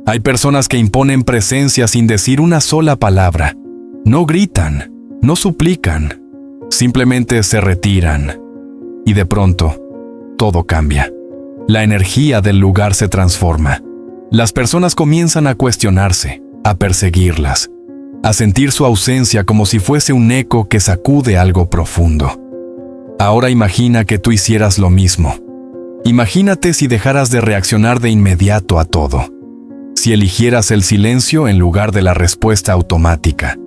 Hay personas que imponen presencia sin decir una sola palabra. No gritan, no suplican, simplemente se retiran. Y de pronto, todo cambia. La energía del lugar se transforma. Las personas comienzan a cuestionarse, a perseguirlas, a sentir su ausencia como si fuese un eco que sacude algo profundo. Ahora imagina que tú hicieras lo mismo. Imagínate si dejaras de reaccionar de inmediato a todo. Si eligieras el silencio en lugar de la respuesta automática.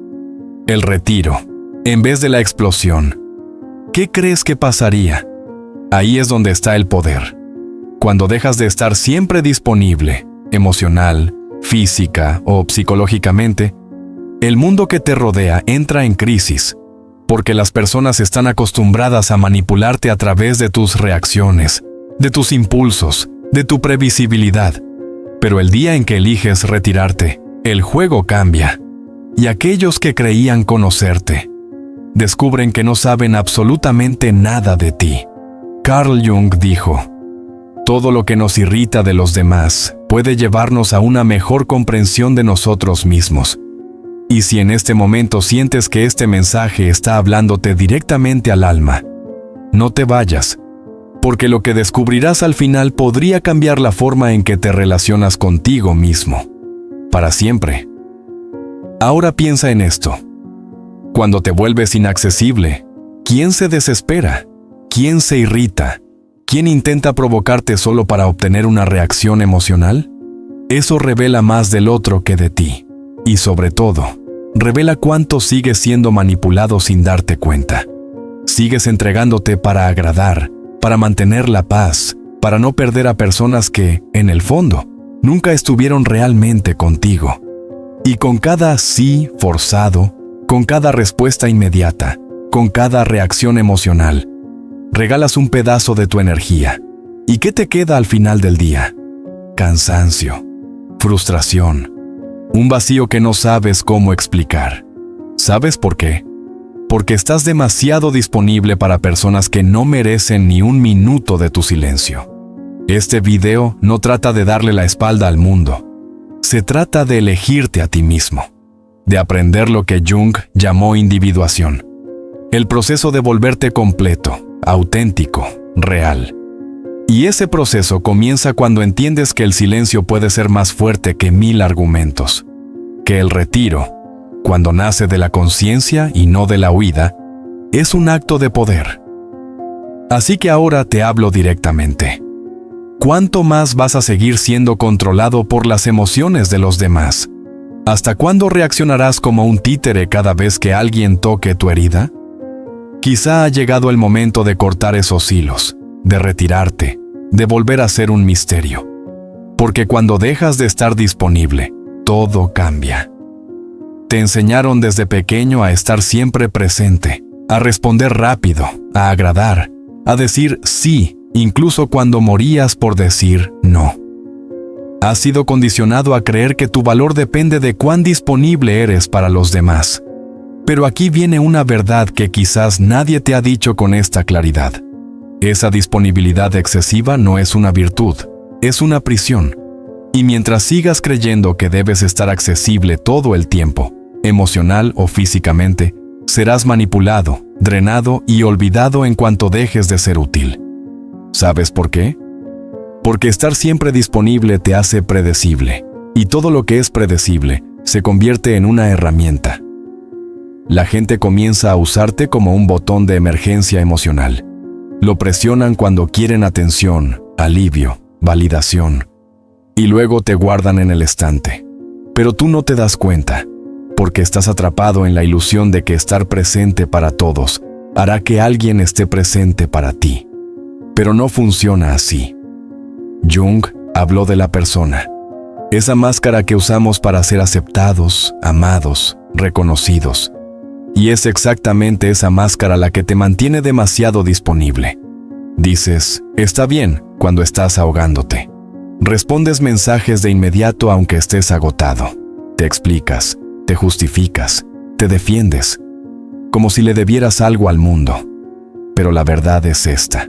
El retiro, en vez de la explosión. ¿Qué crees que pasaría? Ahí es donde está el poder. Cuando dejas de estar siempre disponible, emocional, física o psicológicamente, el mundo que te rodea entra en crisis, porque las personas están acostumbradas a manipularte a través de tus reacciones, de tus impulsos, de tu previsibilidad. Pero el día en que eliges retirarte, el juego cambia. Y aquellos que creían conocerte, descubren que no saben absolutamente nada de ti. Carl Jung dijo, todo lo que nos irrita de los demás puede llevarnos a una mejor comprensión de nosotros mismos. Y si en este momento sientes que este mensaje está hablándote directamente al alma, no te vayas, porque lo que descubrirás al final podría cambiar la forma en que te relacionas contigo mismo, para siempre. Ahora piensa en esto. Cuando te vuelves inaccesible, ¿quién se desespera? ¿Quién se irrita? ¿Quién intenta provocarte solo para obtener una reacción emocional? Eso revela más del otro que de ti. Y sobre todo, revela cuánto sigues siendo manipulado sin darte cuenta. Sigues entregándote para agradar, para mantener la paz, para no perder a personas que, en el fondo, nunca estuvieron realmente contigo. Y con cada sí forzado, con cada respuesta inmediata, con cada reacción emocional, regalas un pedazo de tu energía. ¿Y qué te queda al final del día? Cansancio, frustración, un vacío que no sabes cómo explicar. ¿Sabes por qué? Porque estás demasiado disponible para personas que no merecen ni un minuto de tu silencio. Este video no trata de darle la espalda al mundo. Se trata de elegirte a ti mismo, de aprender lo que Jung llamó individuación. El proceso de volverte completo, auténtico, real. Y ese proceso comienza cuando entiendes que el silencio puede ser más fuerte que 1000 argumentos, que el retiro, cuando nace de la conciencia y no de la huida, es un acto de poder. Así que ahora te hablo directamente. ¿Cuánto más vas a seguir siendo controlado por las emociones de los demás? ¿Hasta cuándo reaccionarás como un títere cada vez que alguien toque tu herida? Quizá ha llegado el momento de cortar esos hilos, de retirarte, de volver a ser un misterio. Porque cuando dejas de estar disponible, todo cambia. Te enseñaron desde pequeño a estar siempre presente, a responder rápido, a agradar, a decir sí, incluso cuando morías por decir no. Has sido condicionado a creer que tu valor depende de cuán disponible eres para los demás. Pero aquí viene una verdad que quizás nadie te ha dicho con esta claridad. Esa disponibilidad excesiva no es una virtud, es una prisión. Y mientras sigas creyendo que debes estar accesible todo el tiempo, emocional o físicamente, serás manipulado, drenado y olvidado en cuanto dejes de ser útil. ¿Sabes por qué? Porque estar siempre disponible te hace predecible, y todo lo que es predecible se convierte en una herramienta. La gente comienza a usarte como un botón de emergencia emocional. Lo presionan cuando quieren atención, alivio, validación, y luego te guardan en el estante. Pero tú no te das cuenta, porque estás atrapado en la ilusión de que estar presente para todos hará que alguien esté presente para ti. Pero no funciona así. Jung habló de la persona, esa máscara que usamos para ser aceptados, amados, reconocidos. Y es exactamente esa máscara la que te mantiene demasiado disponible. Dices, está bien, cuando estás ahogándote. Respondes mensajes de inmediato aunque estés agotado. Te explicas, te justificas, te defiendes, como si le debieras algo al mundo. Pero la verdad es esta.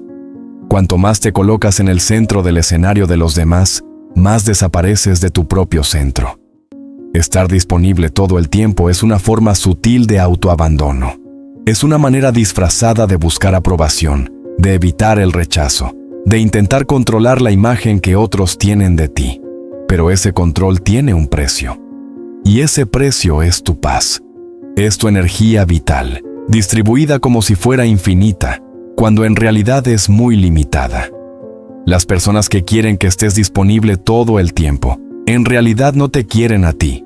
Cuanto más te colocas en el centro del escenario de los demás, más desapareces de tu propio centro. Estar disponible todo el tiempo es una forma sutil de autoabandono. Es una manera disfrazada de buscar aprobación, de evitar el rechazo, de intentar controlar la imagen que otros tienen de ti. Pero ese control tiene un precio. Y ese precio es tu paz. Es tu energía vital, distribuida como si fuera infinita, cuando en realidad es muy limitada. Las personas que quieren que estés disponible todo el tiempo, en realidad no te quieren a ti.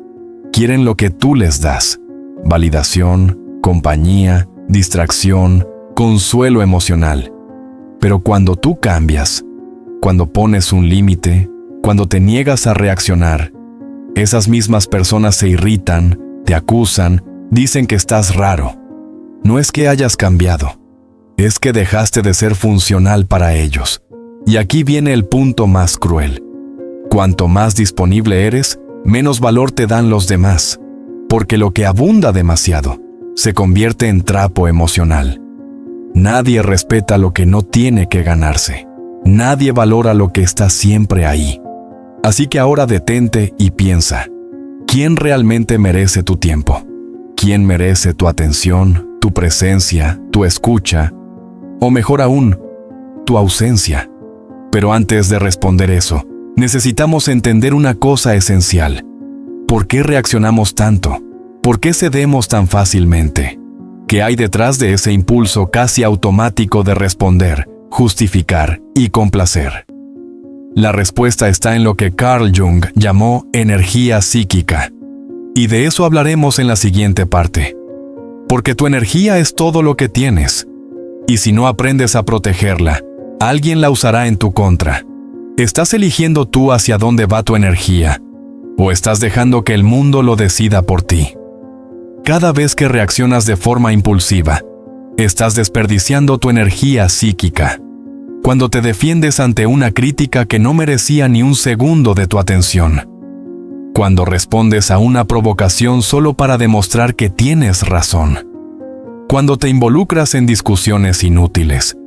Quieren lo que tú les das: validación, compañía, distracción, consuelo emocional. Pero cuando tú cambias, cuando pones un límite, cuando te niegas a reaccionar, esas mismas personas se irritan, te acusan, dicen que estás raro. No es que hayas cambiado, es que dejaste de ser funcional para ellos. Y aquí viene el punto más cruel. Cuanto más disponible eres, menos valor te dan los demás, porque lo que abunda demasiado se convierte en trapo emocional. Nadie respeta lo que no tiene que ganarse. Nadie valora lo que está siempre ahí. Así que ahora detente y piensa: ¿quién realmente merece tu tiempo? ¿Quién merece tu atención, tu presencia, tu escucha? O mejor aún, tu ausencia. Pero antes de responder eso, necesitamos entender una cosa esencial. ¿Por qué reaccionamos tanto? ¿Por qué cedemos tan fácilmente? ¿Qué hay detrás de ese impulso casi automático de responder, justificar y complacer? La respuesta está en lo que Carl Jung llamó energía psíquica. Y de eso hablaremos en la siguiente parte. Porque tu energía es todo lo que tienes. Y si no aprendes a protegerla, alguien la usará en tu contra. ¿Estás eligiendo tú hacia dónde va tu energía? ¿O estás dejando que el mundo lo decida por ti? Cada vez que reaccionas de forma impulsiva, estás desperdiciando tu energía psíquica. Cuando te defiendes ante una crítica que no merecía ni un segundo de tu atención. Cuando respondes a una provocación solo para demostrar que tienes razón. Cuando te involucras en discusiones inútiles.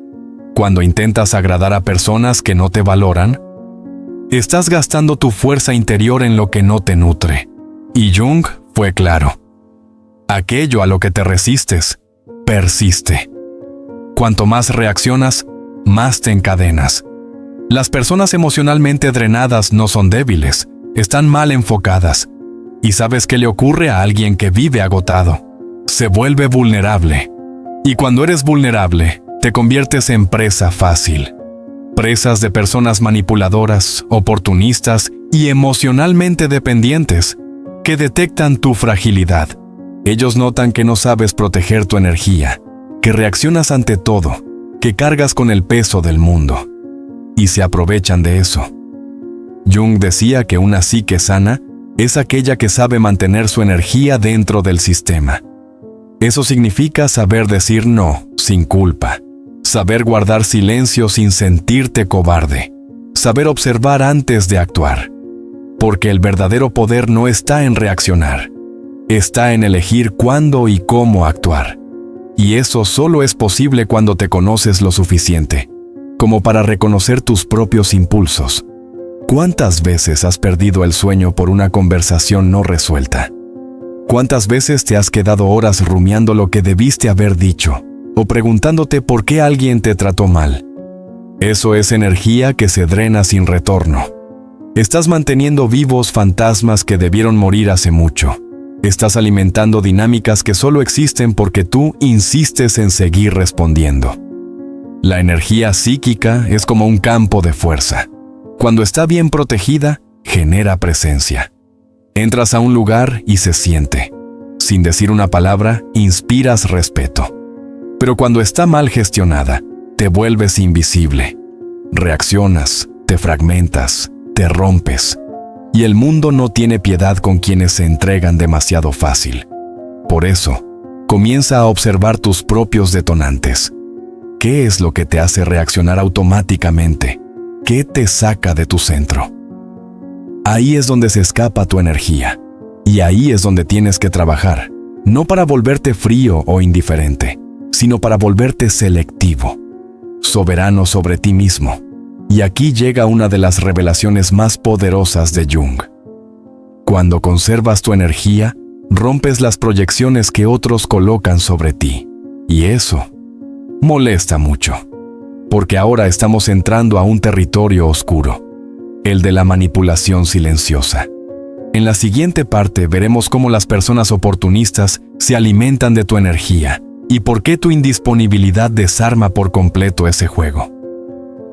Cuando intentas agradar a personas que no te valoran. Estás gastando tu fuerza interior en lo que no te nutre. Y Jung fue claro. Aquello a lo que te resistes, persiste. Cuanto más reaccionas, más te encadenas. Las personas emocionalmente drenadas no son débiles, están mal enfocadas. ¿Y sabes qué le ocurre a alguien que vive agotado? Se vuelve vulnerable. Y cuando eres vulnerable, te conviertes en presa fácil. Presas de personas manipuladoras, oportunistas y emocionalmente dependientes, que detectan tu fragilidad. Ellos notan que no sabes proteger tu energía, que reaccionas ante todo, que cargas con el peso del mundo, y se aprovechan de eso. Jung decía que una psique sana es aquella que sabe mantener su energía dentro del sistema. Eso significa saber decir no, sin culpa, saber guardar silencio sin sentirte cobarde, saber observar antes de actuar, porque el verdadero poder no está en reaccionar, está en elegir cuándo y cómo actuar. Y eso solo es posible cuando te conoces lo suficiente, como para reconocer tus propios impulsos. ¿Cuántas veces has perdido el sueño por una conversación no resuelta? ¿Cuántas veces te has quedado horas rumiando lo que debiste haber dicho, o preguntándote por qué alguien te trató mal? Eso es energía que se drena sin retorno. Estás manteniendo vivos fantasmas que debieron morir hace mucho. Estás alimentando dinámicas que solo existen porque tú insistes en seguir respondiendo. La energía psíquica es como un campo de fuerza. Cuando está bien protegida, genera presencia. Entras a un lugar y se siente. Sin decir una palabra, inspiras respeto. Pero cuando está mal gestionada, te vuelves invisible. Reaccionas, te fragmentas, te rompes. Y el mundo no tiene piedad con quienes se entregan demasiado fácil. Por eso, comienza a observar tus propios detonantes. ¿Qué es lo que te hace reaccionar automáticamente? ¿Qué te saca de tu centro? Ahí es donde se escapa tu energía. Y ahí es donde tienes que trabajar, no para volverte frío o indiferente, sino para volverte selectivo, soberano sobre ti mismo. Y aquí llega una de las revelaciones más poderosas de Jung. Cuando conservas tu energía, rompes las proyecciones que otros colocan sobre ti. Y eso molesta mucho, porque ahora estamos entrando a un territorio oscuro, el de la manipulación silenciosa. En la siguiente parte veremos cómo las personas oportunistas se alimentan de tu energía y por qué tu indisponibilidad desarma por completo ese juego.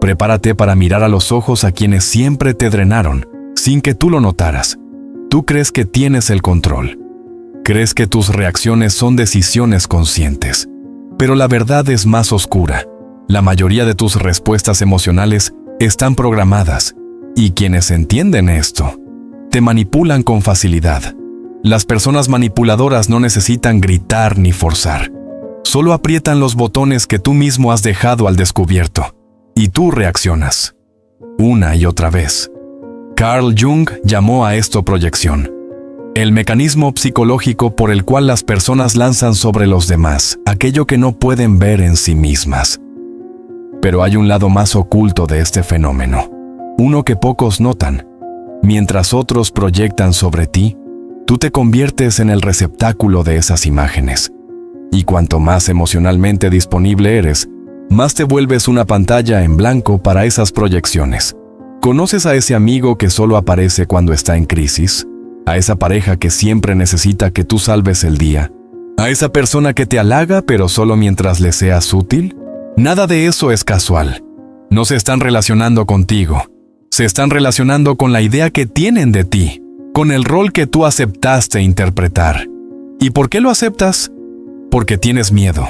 Prepárate para mirar a los ojos a quienes siempre te drenaron, sin que tú lo notaras. Tú crees que tienes el control. Crees que tus reacciones son decisiones conscientes. Pero la verdad es más oscura. La mayoría de tus respuestas emocionales están programadas, y quienes entienden esto, te manipulan con facilidad. Las personas manipuladoras no necesitan gritar ni forzar. Solo aprietan los botones que tú mismo has dejado al descubierto, y tú reaccionas. Una y otra vez. Carl Jung llamó a esto proyección. El mecanismo psicológico por el cual las personas lanzan sobre los demás aquello que no pueden ver en sí mismas. Pero hay un lado más oculto de este fenómeno, uno que pocos notan. Mientras otros proyectan sobre ti, tú te conviertes en el receptáculo de esas imágenes. Y cuanto más emocionalmente disponible eres, más te vuelves una pantalla en blanco para esas proyecciones. ¿Conoces a ese amigo que solo aparece cuando está en crisis? ¿A esa pareja que siempre necesita que tú salves el día? ¿A esa persona que te halaga pero solo mientras le seas útil? Nada de eso es casual. No se están relacionando contigo. Se están relacionando con la idea que tienen de ti, con el rol que tú aceptaste interpretar. ¿Y por qué lo aceptas? Porque tienes miedo.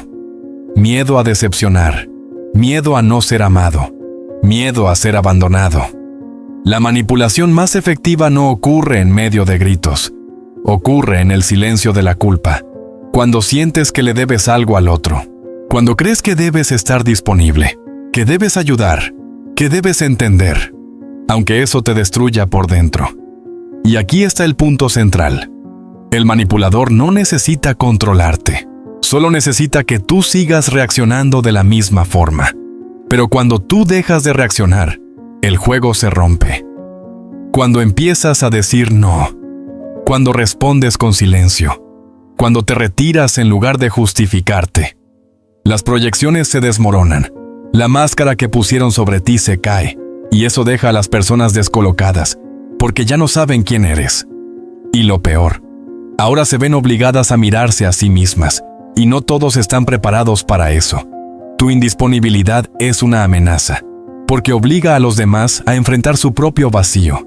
Miedo a decepcionar. Miedo a no ser amado. Miedo a ser abandonado. La manipulación más efectiva no ocurre en medio de gritos. Ocurre en el silencio de la culpa. Cuando sientes que le debes algo al otro. Cuando crees que debes estar disponible. Que debes ayudar. Que debes entender. Aunque eso te destruya por dentro. Y aquí está el punto central. El manipulador no necesita controlarte. Solo necesita que tú sigas reaccionando de la misma forma. Pero cuando tú dejas de reaccionar, el juego se rompe. Cuando empiezas a decir no. Cuando respondes con silencio. Cuando te retiras en lugar de justificarte. Las proyecciones se desmoronan. La máscara que pusieron sobre ti se cae. Y eso deja a las personas descolocadas, porque ya no saben quién eres. Y lo peor, ahora se ven obligadas a mirarse a sí mismas, y no todos están preparados para eso. Tu indisponibilidad es una amenaza, porque obliga a los demás a enfrentar su propio vacío.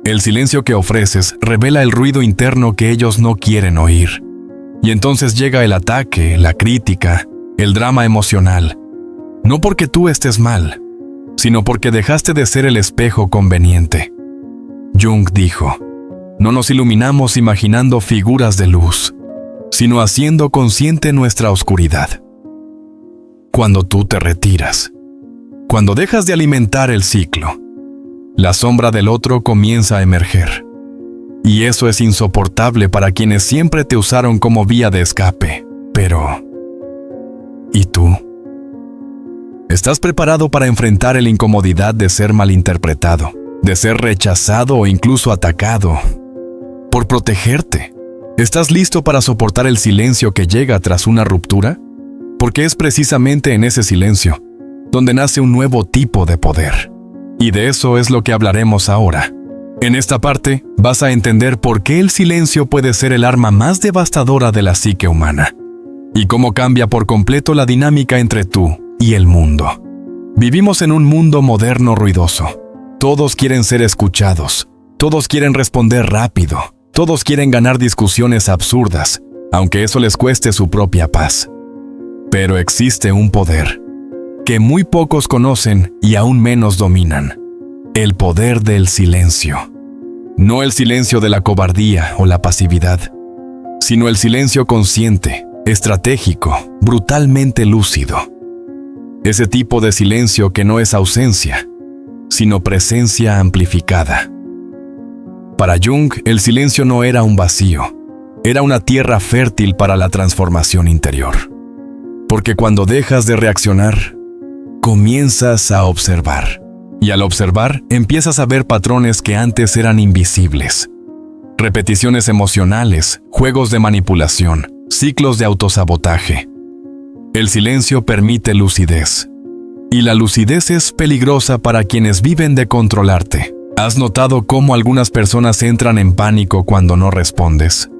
El silencio que ofreces revela el ruido interno que ellos no quieren oír. Y entonces llega el ataque, la crítica, el drama emocional. No porque tú estés mal, sino porque dejaste de ser el espejo conveniente. Jung dijo, no nos iluminamos imaginando figuras de luz, sino haciendo consciente nuestra oscuridad. Cuando tú te retiras, cuando dejas de alimentar el ciclo, la sombra del otro comienza a emerger. Y eso es insoportable para quienes siempre te usaron como vía de escape. Pero, ¿y tú? ¿Estás preparado para enfrentar la incomodidad de ser malinterpretado, de ser rechazado o incluso atacado por protegerte? ¿Estás listo para soportar el silencio que llega tras una ruptura? Porque es precisamente en ese silencio donde nace un nuevo tipo de poder. Y de eso es lo que hablaremos ahora. En esta parte vas a entender por qué el silencio puede ser el arma más devastadora de la psique humana y cómo cambia por completo la dinámica entre tú y el mundo. Vivimos en un mundo moderno ruidoso. Todos quieren ser escuchados, todos quieren responder rápido, todos quieren ganar discusiones absurdas, aunque eso les cueste su propia paz. Pero existe un poder que muy pocos conocen y aún menos dominan. El poder del silencio. No el silencio de la cobardía o la pasividad, sino el silencio consciente, estratégico, brutalmente lúcido. Ese tipo de silencio que no es ausencia, sino presencia amplificada. Para Jung, el silencio no era un vacío, era una tierra fértil para la transformación interior. Porque cuando dejas de reaccionar, comienzas a observar. Y al observar, empiezas a ver patrones que antes eran invisibles. Repeticiones emocionales, juegos de manipulación, ciclos de autosabotaje. El silencio permite lucidez. Y la lucidez es peligrosa para quienes viven de controlarte. ¿Has notado cómo algunas personas entran en pánico cuando no respondes?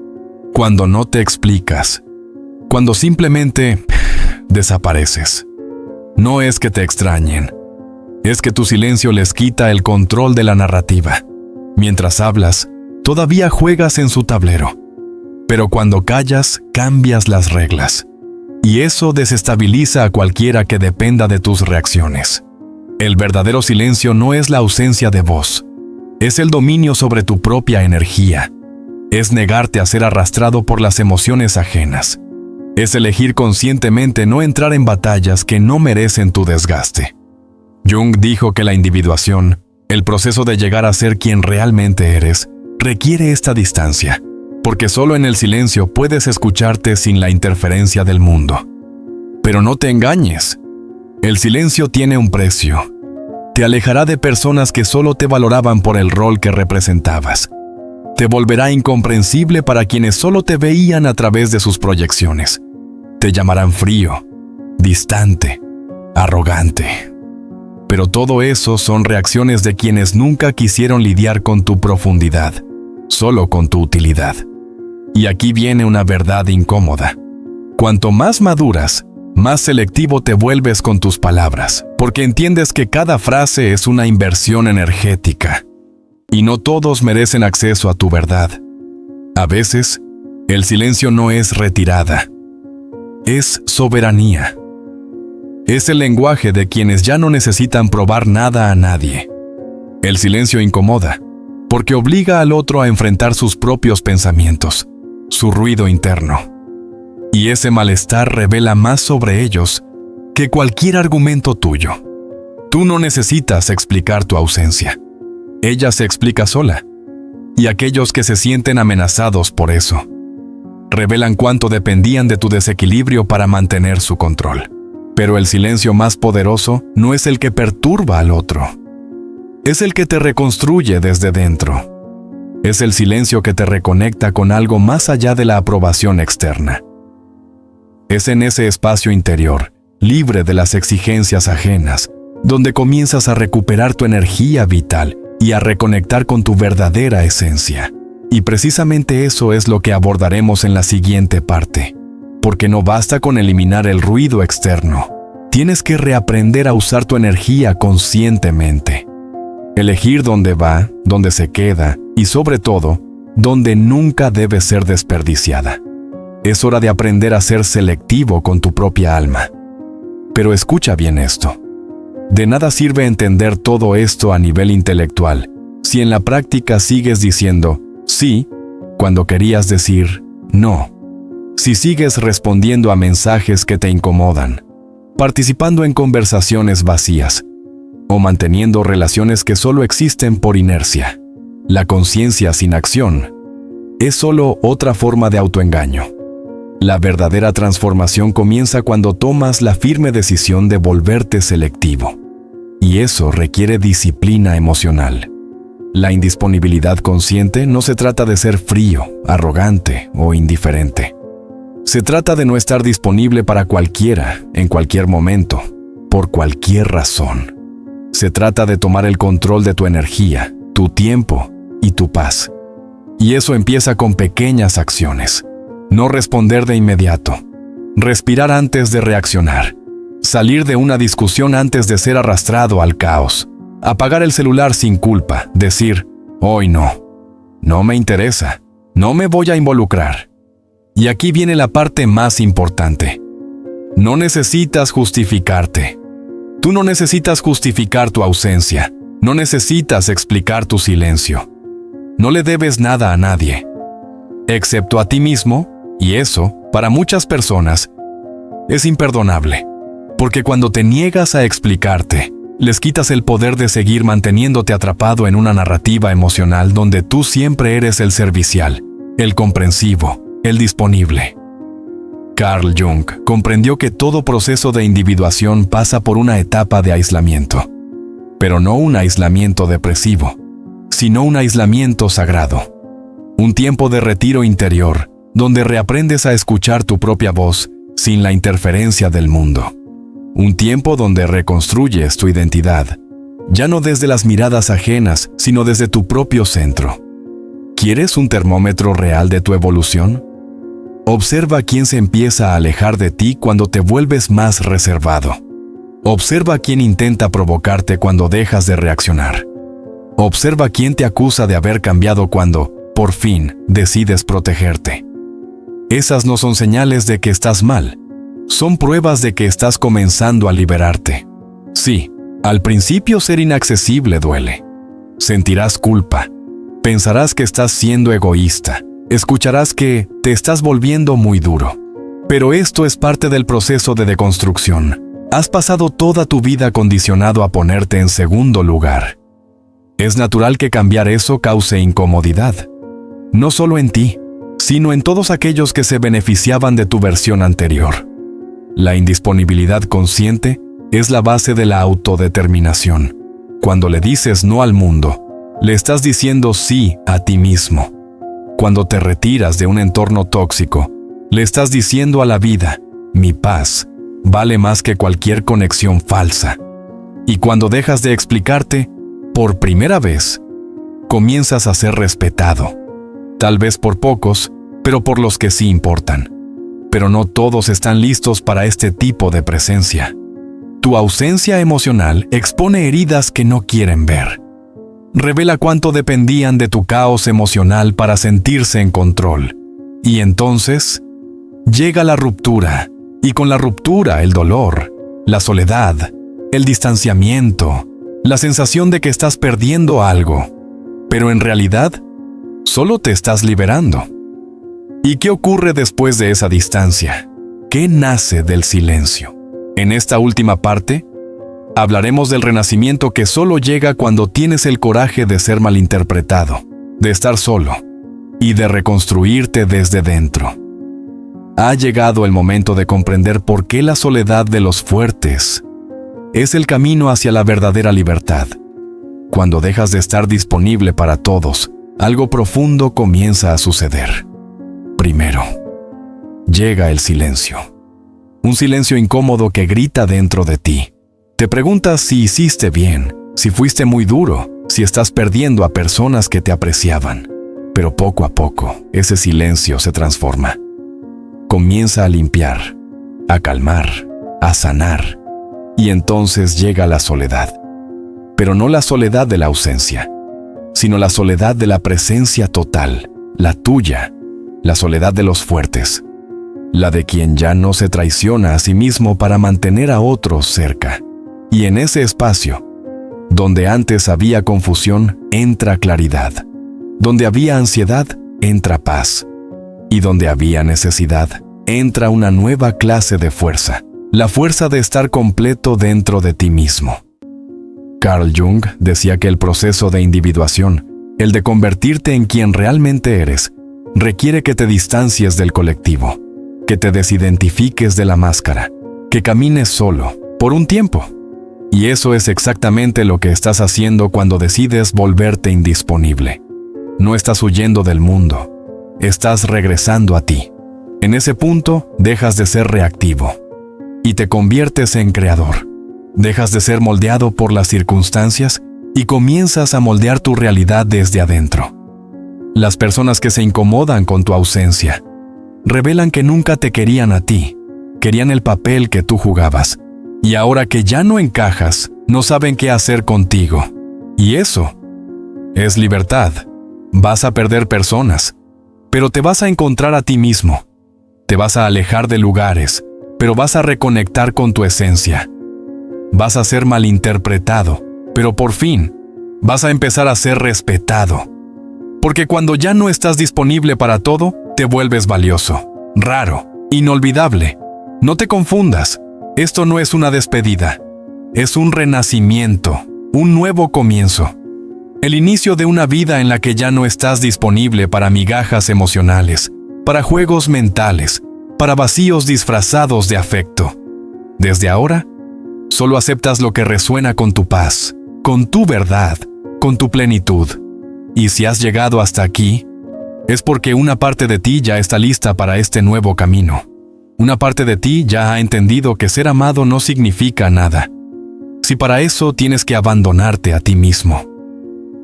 Cuando no te explicas. Cuando simplemente desapareces. No es que te extrañen. Es que tu silencio les quita el control de la narrativa. Mientras hablas, todavía juegas en su tablero. Pero cuando callas, cambias las reglas. Y eso desestabiliza a cualquiera que dependa de tus reacciones. El verdadero silencio no es la ausencia de voz. Es el dominio sobre tu propia energía. Es negarte a ser arrastrado por las emociones ajenas. Es elegir conscientemente no entrar en batallas que no merecen tu desgaste. Jung dijo que la individuación, el proceso de llegar a ser quien realmente eres, requiere esta distancia, porque solo en el silencio puedes escucharte sin la interferencia del mundo. Pero no te engañes. El silencio tiene un precio. Te alejará de personas que solo te valoraban por el rol que representabas. Te volverá incomprensible para quienes solo te veían a través de sus proyecciones. Te llamarán frío, distante, arrogante. Pero todo eso son reacciones de quienes nunca quisieron lidiar con tu profundidad, solo con tu utilidad. Y aquí viene una verdad incómoda. Cuanto más maduras, más selectivo te vuelves con tus palabras, porque entiendes que cada frase es una inversión energética. Y no todos merecen acceso a tu verdad. A veces, el silencio no es retirada, es soberanía. Es el lenguaje de quienes ya no necesitan probar nada a nadie. El silencio incomoda, porque obliga al otro a enfrentar sus propios pensamientos, su ruido interno. Y ese malestar revela más sobre ellos que cualquier argumento tuyo. Tú no necesitas explicar tu ausencia. Ella se explica sola. Y aquellos que se sienten amenazados por eso, revelan cuánto dependían de tu desequilibrio para mantener su control. Pero el silencio más poderoso no es el que perturba al otro. Es el que te reconstruye desde dentro. Es el silencio que te reconecta con algo más allá de la aprobación externa. Es en ese espacio interior, libre de las exigencias ajenas, donde comienzas a recuperar tu energía vital y a reconectar con tu verdadera esencia. Y precisamente eso es lo que abordaremos en la siguiente parte. Porque no basta con eliminar el ruido externo. Tienes que reaprender a usar tu energía conscientemente. Elegir dónde va, dónde se queda y sobre todo, dónde nunca debe ser desperdiciada. Es hora de aprender a ser selectivo con tu propia alma. Pero escucha bien esto. De nada sirve entender todo esto a nivel intelectual si en la práctica sigues diciendo sí cuando querías decir no. Si sigues respondiendo a mensajes que te incomodan, participando en conversaciones vacías o manteniendo relaciones que solo existen por inercia. La conciencia sin acción es solo otra forma de autoengaño. La verdadera transformación comienza cuando tomas la firme decisión de volverte selectivo. Y eso requiere disciplina emocional. La indisponibilidad consciente no se trata de ser frío, arrogante o indiferente. Se trata de no estar disponible para cualquiera, en cualquier momento, por cualquier razón. Se trata de tomar el control de tu energía, tu tiempo y tu paz. Y eso empieza con pequeñas acciones. No responder de inmediato. Respirar antes de reaccionar. Salir de una discusión antes de ser arrastrado al caos. Apagar el celular sin culpa. Decir, hoy no. No me interesa. No me voy a involucrar. Y aquí viene la parte más importante. No necesitas justificarte. Tú no necesitas justificar tu ausencia. No necesitas explicar tu silencio. No le debes nada a nadie, excepto a ti mismo, y eso, para muchas personas, es imperdonable. Porque cuando te niegas a explicarte, les quitas el poder de seguir manteniéndote atrapado en una narrativa emocional donde tú siempre eres el servicial, el comprensivo, el disponible. Carl Jung comprendió que todo proceso de individuación pasa por una etapa de aislamiento. pero no un aislamiento depresivo, sino un aislamiento sagrado. Un tiempo de retiro interior, donde reaprendes a escuchar tu propia voz sin la interferencia del mundo. Un tiempo donde reconstruyes tu identidad, ya no desde las miradas ajenas, sino desde tu propio centro. ¿Quieres un termómetro real de tu evolución? Observa quién se empieza a alejar de ti cuando te vuelves más reservado. Observa quién intenta provocarte cuando dejas de reaccionar. Observa quién te acusa de haber cambiado cuando, por fin, decides protegerte. Esas no son señales de que estás mal. Son pruebas de que estás comenzando a liberarte. Sí, al principio ser inaccesible duele. Sentirás culpa. Pensarás que estás siendo egoísta. Escucharás que te estás volviendo muy duro. Pero esto es parte del proceso de deconstrucción. Has pasado toda tu vida condicionado a ponerte en segundo lugar. Es natural que cambiar eso cause incomodidad. No solo en ti, sino en todos aquellos que se beneficiaban de tu versión anterior. La indisponibilidad consciente es la base de la autodeterminación. Cuando le dices no al mundo, le estás diciendo sí a ti mismo. Cuando te retiras de un entorno tóxico, le estás diciendo a la vida, mi paz vale más que cualquier conexión falsa. Y cuando dejas de explicarte, por primera vez, comienzas a ser respetado. Tal vez por pocos, pero por los que sí importan. Pero no todos están listos para este tipo de presencia. Tu ausencia emocional expone heridas que no quieren ver. Revela cuánto dependían de tu caos emocional para sentirse en control. Y entonces, llega la ruptura, y con la ruptura el dolor, la soledad, el distanciamiento, la sensación de que estás perdiendo algo. Pero en realidad, solo te estás liberando. ¿Y qué ocurre después de esa distancia? ¿Qué nace del silencio? En esta última parte, hablaremos del renacimiento que solo llega cuando tienes el coraje de ser malinterpretado, de estar solo y de reconstruirte desde dentro. Ha llegado el momento de comprender por qué la soledad de los fuertes es el camino hacia la verdadera libertad. Cuando dejas de estar disponible para todos, algo profundo comienza a suceder. Primero, llega el silencio. Un silencio incómodo que grita dentro de ti. Te preguntas si hiciste bien, si fuiste muy duro, si estás perdiendo a personas que te apreciaban. Pero poco a poco, ese silencio se transforma. Comienza a limpiar, a calmar, a sanar. Y entonces llega la soledad. Pero no la soledad de la ausencia, sino la soledad de la presencia total, la tuya, la soledad de los fuertes, la de quien ya no se traiciona a sí mismo para mantener a otros cerca. Y en ese espacio, donde antes había confusión, entra claridad. Donde había ansiedad, entra paz. Y donde había necesidad, entra una nueva clase de fuerza, la fuerza de estar completo dentro de ti mismo. Carl Jung decía que el proceso de individuación, el de convertirte en quien realmente eres, requiere que te distancies del colectivo, que te desidentifiques de la máscara, que camines solo, por un tiempo. Y eso es exactamente lo que estás haciendo cuando decides volverte indisponible. No estás huyendo del mundo, estás regresando a ti. En ese punto, dejas de ser reactivo y te conviertes en creador. Dejas de ser moldeado por las circunstancias y comienzas a moldear tu realidad desde adentro. Las personas que se incomodan con tu ausencia revelan que nunca te querían a ti, querían el papel que tú jugabas. Y ahora que ya no encajas, no saben qué hacer contigo. Y eso es libertad. Vas a perder personas, pero te vas a encontrar a ti mismo. Te vas a alejar de lugares, pero vas a reconectar con tu esencia. Vas a ser malinterpretado, pero por fin vas a empezar a ser respetado. Porque cuando ya no estás disponible para todo, te vuelves valioso, raro, inolvidable. No te confundas. Esto no es una despedida, es un renacimiento, un nuevo comienzo. El inicio de una vida en la que ya no estás disponible para migajas emocionales, para juegos mentales, para vacíos disfrazados de afecto. Desde ahora, solo aceptas lo que resuena con tu paz, con tu verdad, con tu plenitud. Y si has llegado hasta aquí, es porque una parte de ti ya está lista para este nuevo camino. Una parte de ti ya ha entendido que ser amado no significa nada. Si para eso tienes que abandonarte a ti mismo.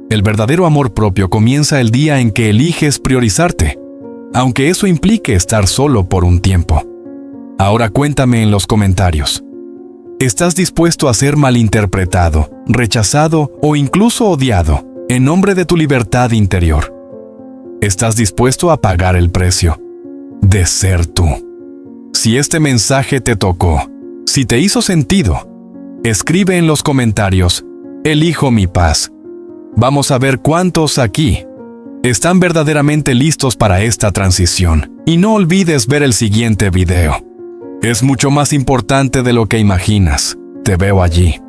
El verdadero amor propio comienza el día en que eliges priorizarte, aunque eso implique estar solo por un tiempo. Ahora cuéntame en los comentarios. ¿Estás dispuesto a ser malinterpretado, rechazado o incluso odiado en nombre de tu libertad interior? ¿Estás dispuesto a pagar el precio de ser tú? Si este mensaje te tocó, si te hizo sentido, escribe en los comentarios, elijo mi paz. Vamos a ver cuántos aquí están verdaderamente listos para esta transición. Y no olvides ver el siguiente video. Es mucho más importante de lo que imaginas. Te veo allí.